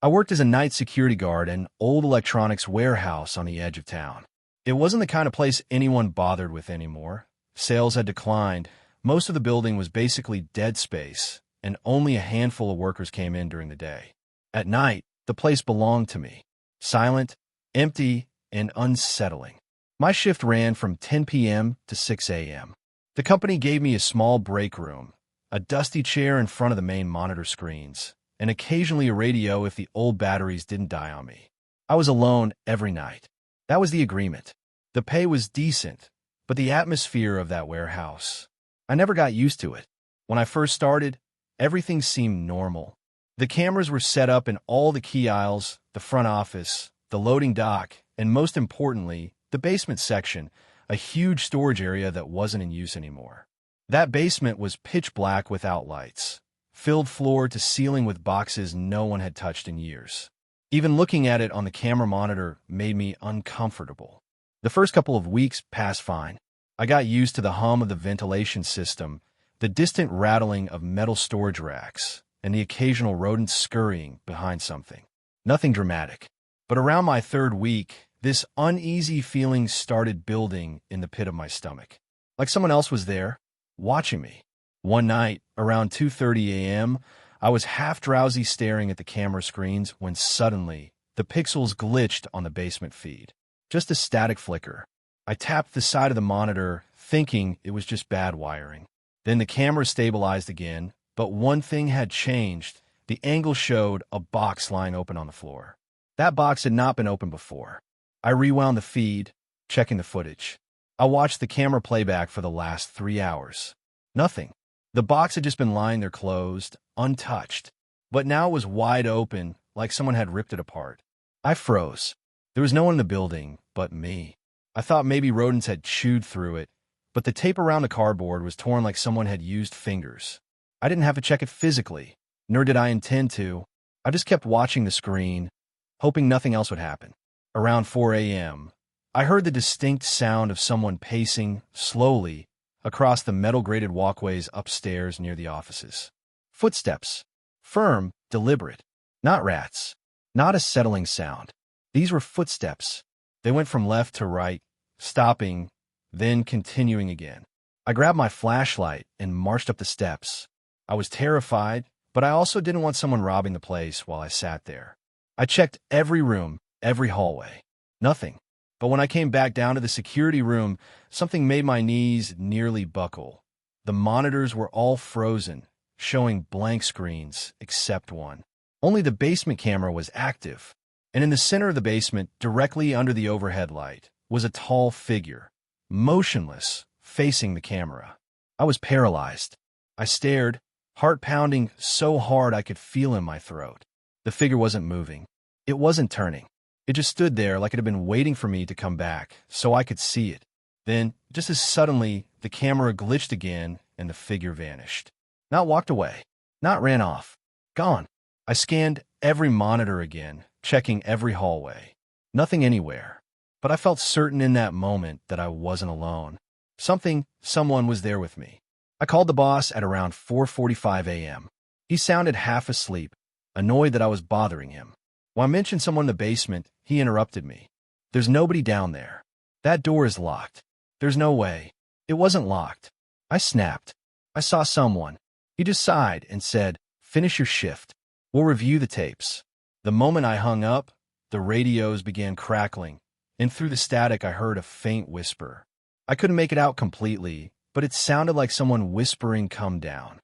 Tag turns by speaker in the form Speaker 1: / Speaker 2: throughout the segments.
Speaker 1: I worked as a night security guard in an old electronics warehouse on the edge of town. It wasn't the kind of place anyone bothered with anymore. Sales had declined. Most of the building was basically dead space, and only a handful of workers came in during the day. At night, the place belonged to me. Silent, empty, and unsettling. My shift ran from 10 p.m. to 6 a.m. The company gave me a small break room, a dusty chair in front of the main monitor screens, and occasionally a radio if the old batteries didn't die on me. I was alone every night. That was the agreement. The pay was decent, but the atmosphere of that warehouse, I never got used to it. When I first started, everything seemed normal. The cameras were set up in all the key aisles, the front office, the loading dock, and most importantly, the basement section, a huge storage area that wasn't in use anymore. That basement was pitch black without lights, filled floor to ceiling with boxes no one had touched in years. Even looking at it on the camera monitor made me uncomfortable. The first couple of weeks passed fine. I got used to the hum of the ventilation system, the distant rattling of metal storage racks, and the occasional rodent scurrying behind something. Nothing dramatic. But around my third week, this uneasy feeling started building in the pit of my stomach. Like someone else was there, watching me. One night, around 2:30 a.m., I was half drowsy staring at the camera screens when suddenly, the pixels glitched on the basement feed. Just a static flicker. I tapped the side of the monitor, thinking it was just bad wiring. Then the camera stabilized again, but one thing had changed. The angle showed a box lying open on the floor. That box had not been opened before. I rewound the feed, checking the footage. I watched the camera playback for the last 3 hours. Nothing. The box had just been lying there closed, untouched. But now it was wide open, like someone had ripped it apart. I froze. There was no one in the building but me. I thought maybe rodents had chewed through it, but the tape around the cardboard was torn like someone had used fingers. I didn't have to check it physically, nor did I intend to. I just kept watching the screen, hoping nothing else would happen. Around 4 a.m., I heard the distinct sound of someone pacing, slowly, across the metal-grated walkways upstairs near the offices. Footsteps. Firm, deliberate. Not rats. Not a settling sound. These were footsteps. They went from left to right, stopping, then continuing again. I grabbed my flashlight and marched up the steps. I was terrified, but I also didn't want someone robbing the place while I sat there. I checked every room, every hallway. Nothing. But when I came back down to the security room, something made my knees nearly buckle. The monitors were all frozen, showing blank screens, except one. Only the basement camera was active. And in the center of the basement, directly under the overhead light, was a tall figure, motionless, facing the camera. I was paralyzed. I stared, heart pounding so hard I could feel in my throat. The figure wasn't moving. It wasn't turning. It just stood there like it had been waiting for me to come back, so I could see it. Then, just as suddenly, the camera glitched again, and the figure vanished. Not walked away. Not ran off. Gone. I scanned every monitor again, checking every hallway. Nothing anywhere. But I felt certain in that moment that I wasn't alone. Someone was there with me. I called the boss at around 4:45 a.m. He sounded half asleep, annoyed that I was bothering him. When I mentioned someone in the basement, he interrupted me. There's nobody down there. That door is locked. There's no way. It wasn't locked. I snapped. I saw someone. He just sighed and said, "Finish your shift. We'll review the tapes." The moment I hung up, the radios began crackling, and through the static I heard a faint whisper. I couldn't make it out completely, but it sounded like someone whispering, "Come down."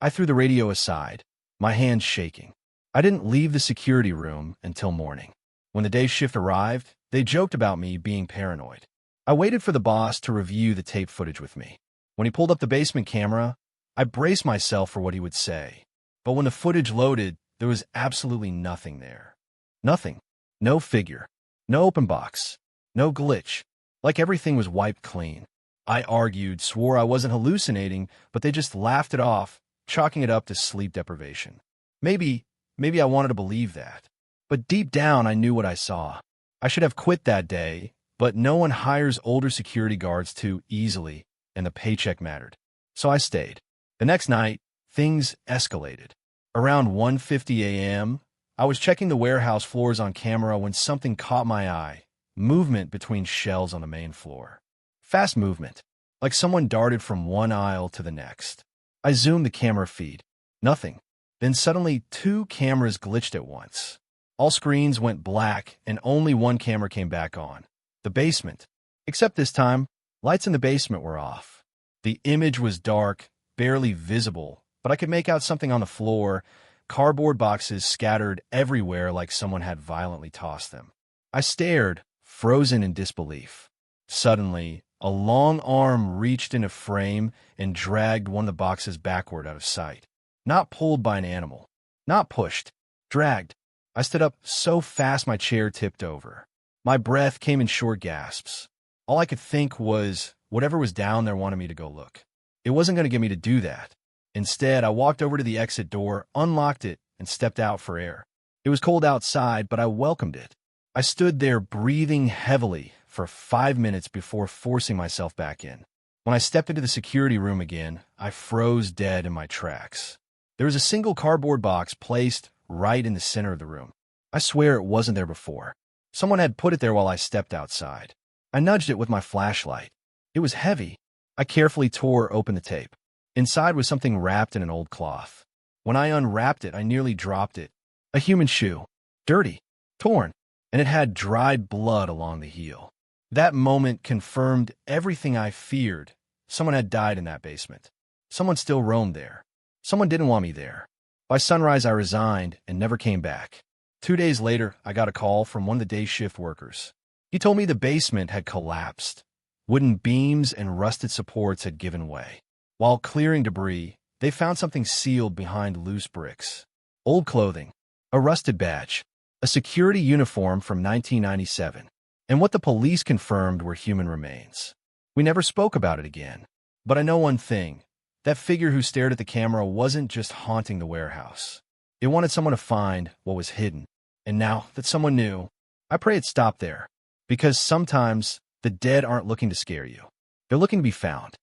Speaker 1: I threw the radio aside, my hands shaking. I didn't leave the security room until morning. When the day shift arrived, they joked about me being paranoid. I waited for the boss to review the tape footage with me. When he pulled up the basement camera, I braced myself for what he would say. But when the footage loaded, there was absolutely nothing there. Nothing. No figure. No open box. No glitch. Like everything was wiped clean. I argued, swore I wasn't hallucinating, but they just laughed it off, chalking it up to sleep deprivation. Maybe I wanted to believe that. But deep down, I knew what I saw. I should have quit that day, but no one hires older security guards too easily, and the paycheck mattered. So I stayed. The next night, things escalated. Around 1:50 a.m., I was checking the warehouse floors on camera when something caught my eye. Movement between shelves on the main floor. Fast movement, like someone darted from one aisle to the next. I zoomed the camera feed. Nothing. Then suddenly, two cameras glitched at once. All screens went black, and only one camera came back on. The basement. Except this time, lights in the basement were off. The image was dark, barely visible, but I could make out something on the floor, cardboard boxes scattered everywhere like someone had violently tossed them. I stared, frozen in disbelief. Suddenly, a long arm reached in a frame and dragged one of the boxes backward out of sight. Not pulled by an animal. Not pushed. Dragged. I stood up so fast my chair tipped over. My breath came in short gasps. All I could think was, whatever was down there wanted me to go look. It wasn't going to get me to do that. Instead, I walked over to the exit door, unlocked it, and stepped out for air. It was cold outside, but I welcomed it. I stood there breathing heavily for 5 minutes before forcing myself back in. When I stepped into the security room again, I froze dead in my tracks. There was a single cardboard box placed right in the center of the room. I swear it wasn't there before. Someone had put it there while I stepped outside. I nudged it with my flashlight. It was heavy. I carefully tore open the tape. Inside was something wrapped in an old cloth. When I unwrapped it, I nearly dropped it. A human shoe. Dirty. Torn. And it had dried blood along the heel. That moment confirmed everything I feared. Someone had died in that basement. Someone still roamed there. Someone didn't want me there. By sunrise, I resigned and never came back. 2 days later, I got a call from one of the day shift workers. He told me the basement had collapsed. Wooden beams and rusted supports had given way. While clearing debris, they found something sealed behind loose bricks. Old clothing, a rusted badge, a security uniform from 1997, and what the police confirmed were human remains. We never spoke about it again. But I know one thing. That figure who stared at the camera wasn't just haunting the warehouse. It wanted someone to find what was hidden. And now that someone knew, I pray it stopped there. Because sometimes the dead aren't looking to scare you. They're looking to be found.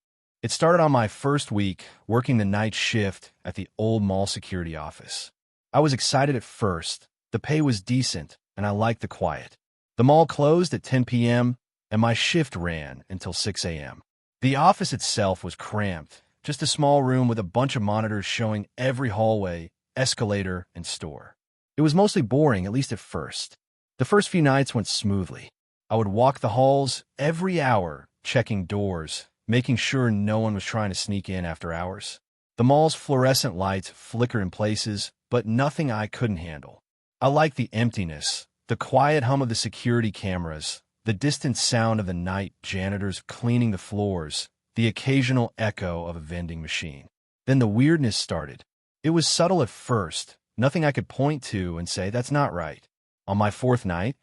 Speaker 1: It started on my first week working the night shift at the old mall security office. I was excited at first. The pay was decent, and I liked the quiet. The mall closed at 10 p.m., and my shift ran until 6 a.m. The office itself was cramped, just a small room with a bunch of monitors showing every hallway, escalator, and store. It was mostly boring, at least at first. The first few nights went smoothly. I would walk the halls every hour, checking doors, making sure no one was trying to sneak in after hours. The mall's fluorescent lights flicker in places, but nothing I couldn't handle. I liked the emptiness, the quiet hum of the security cameras, the distant sound of the night janitors cleaning the floors, the occasional echo of a vending machine. Then the weirdness started. It was subtle at first, nothing I could point to and say, that's not right. On my fourth night,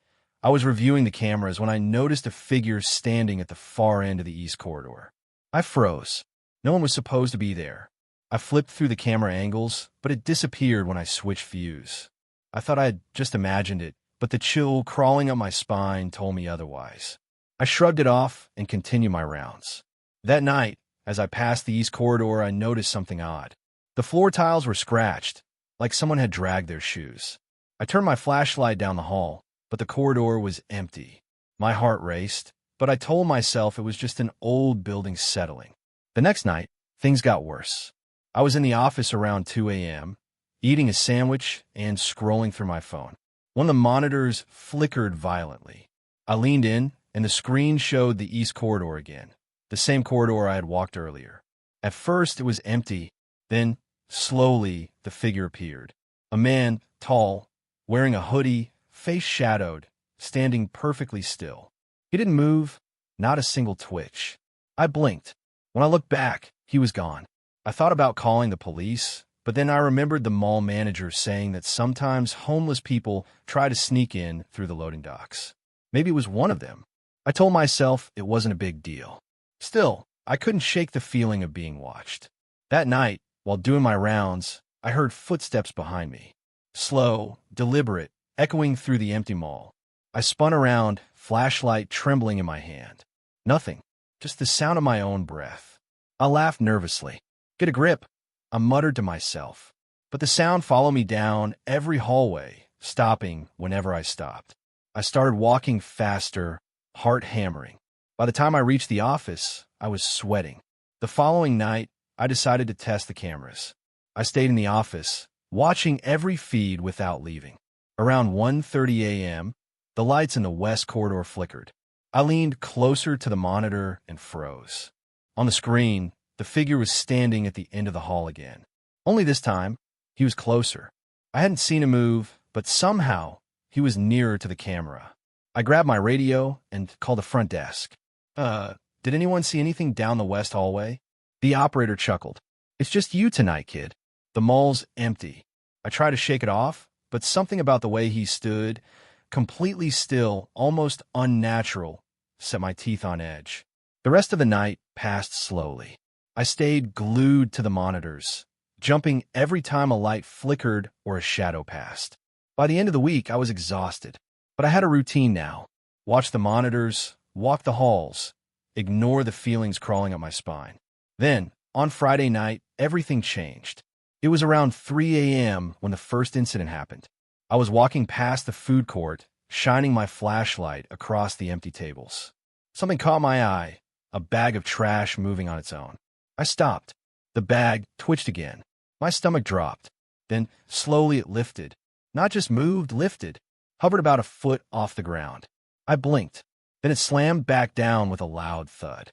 Speaker 1: I was reviewing the cameras when I noticed a figure standing at the far end of the east corridor. I froze. No one was supposed to be there. I flipped through the camera angles, but it disappeared when I switched views. I thought I had just imagined it, but the chill crawling up my spine told me otherwise. I shrugged it off and continued my rounds. That night, as I passed the east corridor, I noticed something odd. The floor tiles were scratched, like someone had dragged their shoes. I turned my flashlight down the hall, but the corridor was empty. My heart raced, but I told myself it was just an old building settling. The next night, things got worse. I was in the office around 2 a.m., eating a sandwich and scrolling through my phone. One of the monitors flickered violently. I leaned in, and the screen showed the east corridor again, the same corridor I had walked earlier. At first, it was empty. Then, slowly, the figure appeared. A man, tall, wearing a hoodie, face shadowed, standing perfectly still. He didn't move, not a single twitch. I blinked. When I looked back, he was gone. I thought about calling the police, but then I remembered the mall manager saying that sometimes homeless people try to sneak in through the loading docks. Maybe it was one of them. I told myself it wasn't a big deal. Still, I couldn't shake the feeling of being watched. That night, while doing my rounds, I heard footsteps behind me. Slow, deliberate, echoing through the empty mall. I spun around, flashlight trembling in my hand. Nothing, just the sound of my own breath. I laughed nervously. Get a grip, I muttered to myself. But the sound followed me down every hallway, stopping whenever I stopped. I started walking faster, heart hammering. By the time I reached the office, I was sweating. The following night, I decided to test the cameras. I stayed in the office, watching every feed without leaving. Around 1:30 a.m., the lights in the west corridor flickered. I leaned closer to the monitor and froze. On the screen, the figure was standing at the end of the hall again. Only this time, he was closer. I hadn't seen him move, but somehow, he was nearer to the camera. I grabbed my radio and called the front desk. Did anyone see anything down the west hallway? The operator chuckled. It's just you tonight, kid. The mall's empty. I tried to shake it off, but something about the way he stood, completely still, almost unnatural, set my teeth on edge. The rest of the night passed slowly. I stayed glued to the monitors, jumping every time a light flickered or a shadow passed. By the end of the week, I was exhausted, but I had a routine now. Watch the monitors, walk the halls, ignore the feelings crawling up my spine. Then, on Friday night, everything changed. It was around 3 a.m. when the first incident happened. I was walking past the food court, shining my flashlight across the empty tables. Something caught my eye, a bag of trash moving on its own. I stopped. The bag twitched again. My stomach dropped. Then, slowly it lifted. Not just moved, lifted. Hovered about a foot off the ground. I blinked. Then it slammed back down with a loud thud.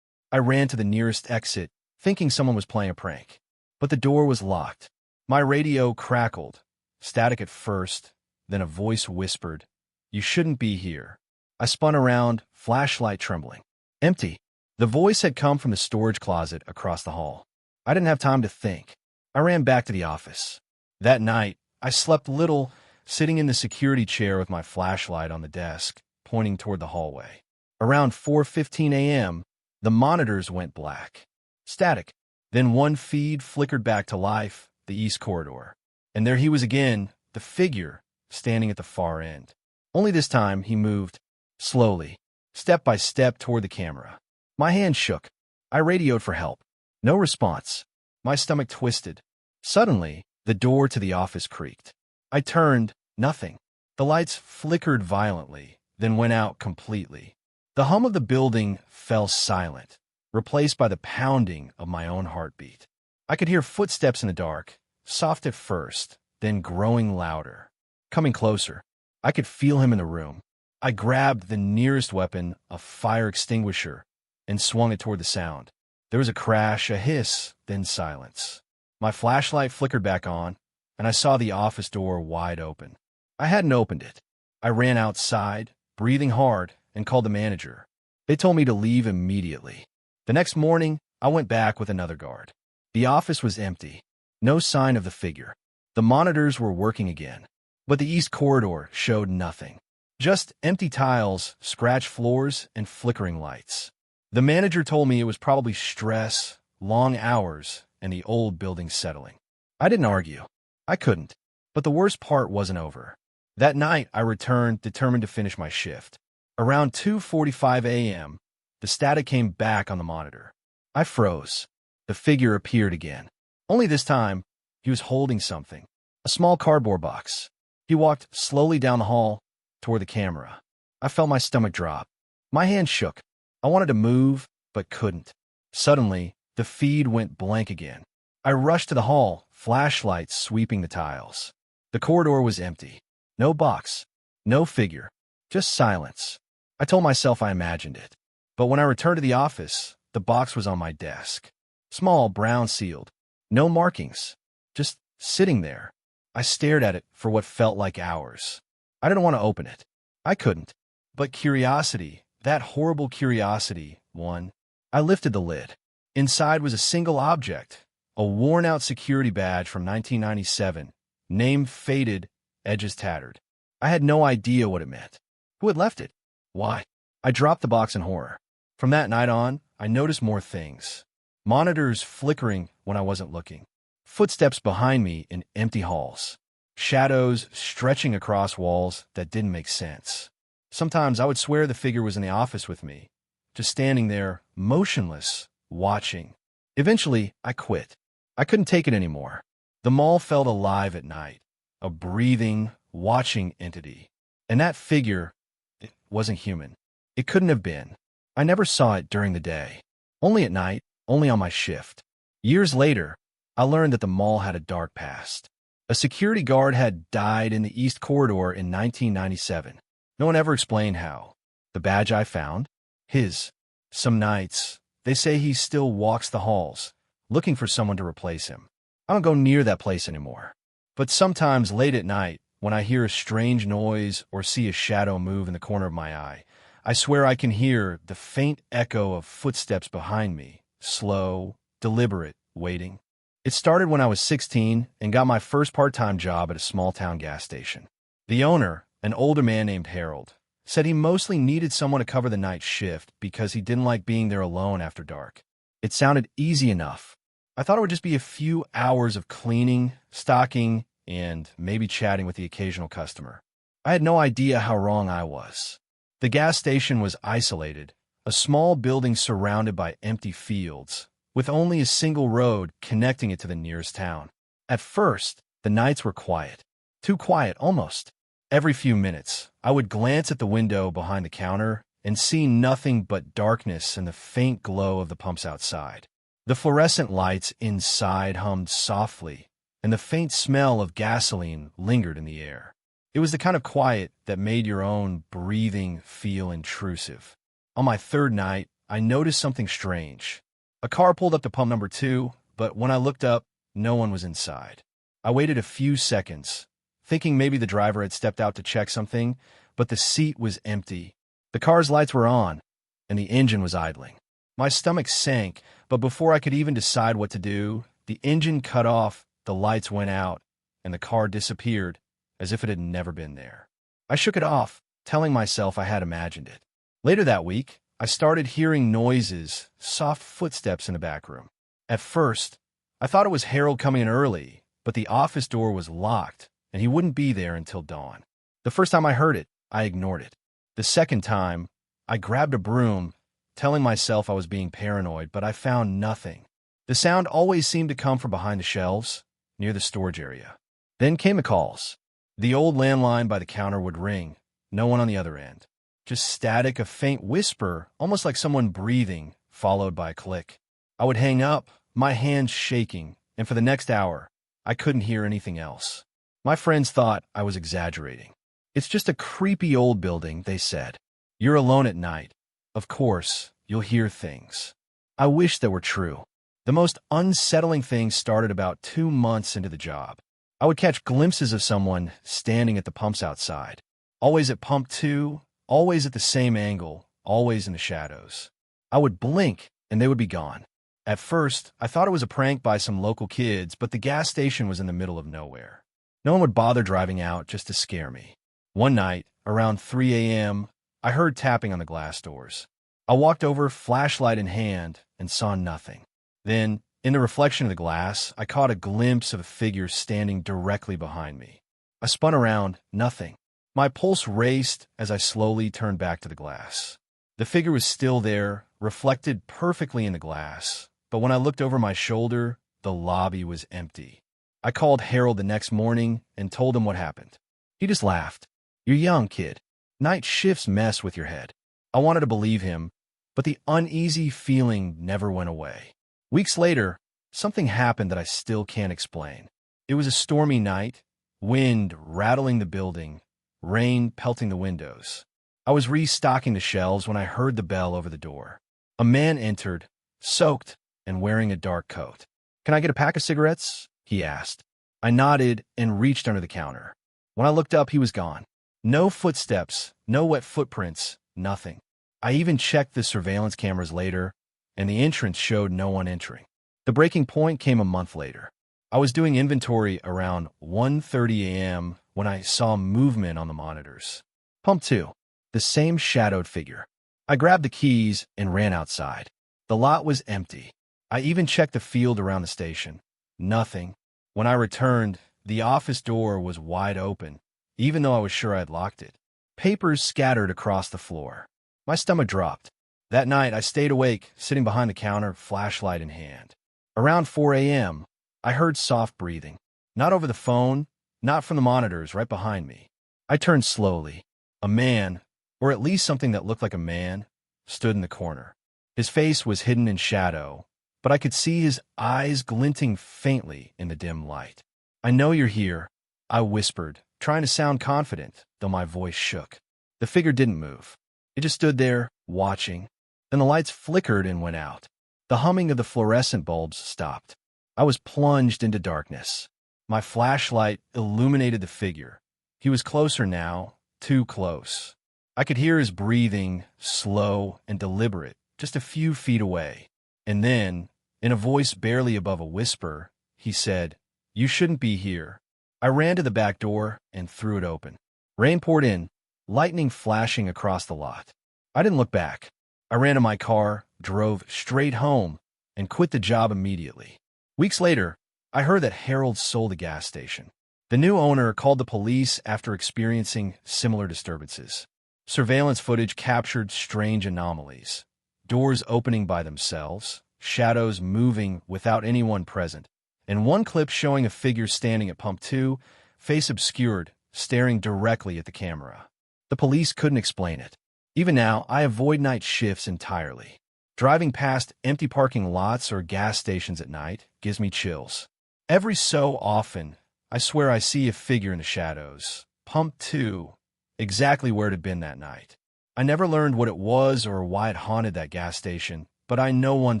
Speaker 1: I ran to the nearest exit, thinking someone was playing a prank. But the door was locked. My radio crackled. Static at first, then a voice whispered, "You shouldn't be here." I spun around, flashlight trembling. Empty. The voice had come from the storage closet across the hall. I didn't have time to think. I ran back to the office. That night, I slept little, sitting in the security chair with my flashlight on the desk, pointing toward the hallway. Around 4:15 a.m., the monitors went black. Static. Then one feed flickered back to life, the east corridor. And there he was again, the figure, standing at the far end. Only this time, he moved, slowly, step by step toward the camera. My hand shook. I radioed for help. No response. My stomach twisted. Suddenly, the door to the office creaked. I turned, nothing. The lights flickered violently, then went out completely. The hum of the building fell silent, replaced by the pounding of my own heartbeat. I could hear footsteps in the dark, soft at first, then growing louder. Coming closer. I could feel him in the room. I grabbed the nearest weapon, a fire extinguisher, and swung it toward the sound. There was a crash, a hiss, then silence. My flashlight flickered back on, and I saw the office door wide open. I hadn't opened it. I ran outside, breathing hard, and called the manager. They told me to leave immediately. The next morning, I went back with another guard. The office was empty. No sign of the figure. The monitors were working again, but the east corridor showed nothing. Just empty tiles, scratched floors, and flickering lights. The manager told me it was probably stress, long hours, and the old building settling. I didn't argue. I couldn't. But the worst part wasn't over. That night, I returned, determined to finish my shift. Around 2:45 a.m., the static came back on the monitor. I froze. The figure appeared again. Only this time, he was holding something. A small cardboard box. He walked slowly down the hall toward the camera. I felt my stomach drop. My hand shook. I wanted to move, but couldn't. Suddenly, the feed went blank again. I rushed to the hall, flashlight sweeping the tiles. The corridor was empty. No box. No figure. Just silence. I told myself I imagined it. But when I returned to the office, the box was on my desk. Small, brown sealed. No markings. Just sitting there. I stared at it for what felt like hours. I didn't want to open it. I couldn't. But curiosity, that horrible curiosity, won. I lifted the lid. Inside was a single object, a worn-out security badge from 1997, name faded, edges tattered. I had no idea what it meant. Who had left it? Why? I dropped the box in horror. From that night on, I noticed more things. Monitors flickering when I wasn't looking. Footsteps behind me in empty halls. Shadows stretching across walls that didn't make sense. Sometimes I would swear the figure was in the office with me, just standing there, motionless, watching. Eventually, I quit. I couldn't take it anymore. The mall felt alive at night, a breathing, watching entity. And that figure, it wasn't human. It couldn't have been. I never saw it during the day. Only at night, only on my shift. Years later, I learned that the mall had a dark past. A security guard had died in the East Corridor in 1997. No one ever explained how. The badge I found? His. Some nights, they say he still walks the halls, looking for someone to replace him. I don't go near that place anymore. But sometimes late at night, when I hear a strange noise or see a shadow move in the corner of my eye, I swear I can hear the faint echo of footsteps behind me, slow, deliberate, waiting. It started when I was 16 and got my first part-time job at a small-town gas station. The owner, an older man named Harold, said he mostly needed someone to cover the night shift because he didn't like being there alone after dark. It sounded easy enough. I thought it would just be a few hours of cleaning, stocking, and maybe chatting with the occasional customer. I had no idea how wrong I was. The gas station was isolated, a small building surrounded by empty fields, with only a single road connecting it to the nearest town. At first, the nights were quiet. Too quiet, almost. Every few minutes, I would glance at the window behind the counter and see nothing but darkness and the faint glow of the pumps outside. The fluorescent lights inside hummed softly, and the faint smell of gasoline lingered in the air. It was the kind of quiet that made your own breathing feel intrusive. On my third night, I noticed something strange. A car pulled up to pump number 2, but when I looked up, no one was inside. I waited a few seconds, thinking maybe the driver had stepped out to check something, but the seat was empty. The car's lights were on, and the engine was idling. My stomach sank, but before I could even decide what to do, the engine cut off, the lights went out, and the car disappeared, as if it had never been there. I shook it off, telling myself I had imagined it. Later that week, I started hearing noises, soft footsteps in the back room. At first, I thought it was Harold coming in early, but the office door was locked, and he wouldn't be there until dawn. The first time I heard it, I ignored it. The second time, I grabbed a broom, telling myself I was being paranoid, but I found nothing. The sound always seemed to come from behind the shelves, near the storage area. Then came the calls. The old landline by the counter would ring, no one on the other end. Just static, a faint whisper, almost like someone breathing, followed by a click. I would hang up, my hands shaking, and for the next hour, I couldn't hear anything else. My friends thought I was exaggerating. It's just a creepy old building, they said. You're alone at night. Of course, you'll hear things. I wish they were true. The most unsettling things started about 2 months into the job. I would catch glimpses of someone standing at the pumps outside. Always at pump 2, always at the same angle, always in the shadows. I would blink, and they would be gone. At first, I thought it was a prank by some local kids, but the gas station was in the middle of nowhere. No one would bother driving out just to scare me. One night, around 3 a.m., I heard tapping on the glass doors. I walked over, flashlight in hand, and saw nothing. Then, in the reflection of the glass, I caught a glimpse of a figure standing directly behind me. I spun around, nothing. My pulse raced as I slowly turned back to the glass. The figure was still there, reflected perfectly in the glass, but when I looked over my shoulder, the lobby was empty. I called Harold the next morning and told him what happened. He just laughed. "You're young, kid. Night shifts mess with your head." I wanted to believe him, but the uneasy feeling never went away. Weeks later, something happened that I still can't explain. It was a stormy night, wind rattling the building, rain pelting the windows. I was restocking the shelves when I heard the bell over the door. A man entered, soaked and wearing a dark coat. "Can I get a pack of cigarettes?" he asked. I nodded and reached under the counter. When I looked up, he was gone. No footsteps, no wet footprints, nothing. I even checked the surveillance cameras later, and the entrance showed no one entering. The breaking point came a month later. I was doing inventory around 1:30 a.m. when I saw movement on the monitors. Pump 2, the same shadowed figure. I grabbed the keys and ran outside. The lot was empty. I even checked the field around the station. Nothing. When I returned, the office door was wide open, even though I was sure I had locked it. Papers scattered across the floor. My stomach dropped. That night, I stayed awake, sitting behind the counter, flashlight in hand. Around 4 a.m., I heard soft breathing. Not over the phone, not from the monitors right behind me. I turned slowly. A man, or at least something that looked like a man, stood in the corner. His face was hidden in shadow, but I could see his eyes glinting faintly in the dim light. "I know you're here," I whispered, trying to sound confident, though my voice shook. The figure didn't move. It just stood there, watching. Then the lights flickered and went out. The humming of the fluorescent bulbs stopped. I was plunged into darkness. My flashlight illuminated the figure. He was closer now, too close. I could hear his breathing, slow and deliberate, just a few feet away. And then, in a voice barely above a whisper, he said, "You shouldn't be here." I ran to the back door and threw it open. Rain poured in, lightning flashing across the lot. I didn't look back. I ran to my car, drove straight home, and quit the job immediately. Weeks later, I heard that Harold sold the gas station. The new owner called the police after experiencing similar disturbances. Surveillance footage captured strange anomalies. Doors opening by themselves, shadows moving without anyone present, and one clip showing a figure standing at pump 2, face obscured, staring directly at the camera. The police couldn't explain it. Even now, I avoid night shifts entirely. Driving past empty parking lots or gas stations at night gives me chills. Every so often, I swear I see a figure in the shadows. Pump 2, exactly where it had been that night. I never learned what it was or why it haunted that gas station, but I know one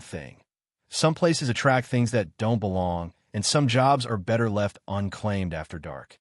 Speaker 1: thing. Some places attract things that don't belong, and some jobs are better left unclaimed after dark.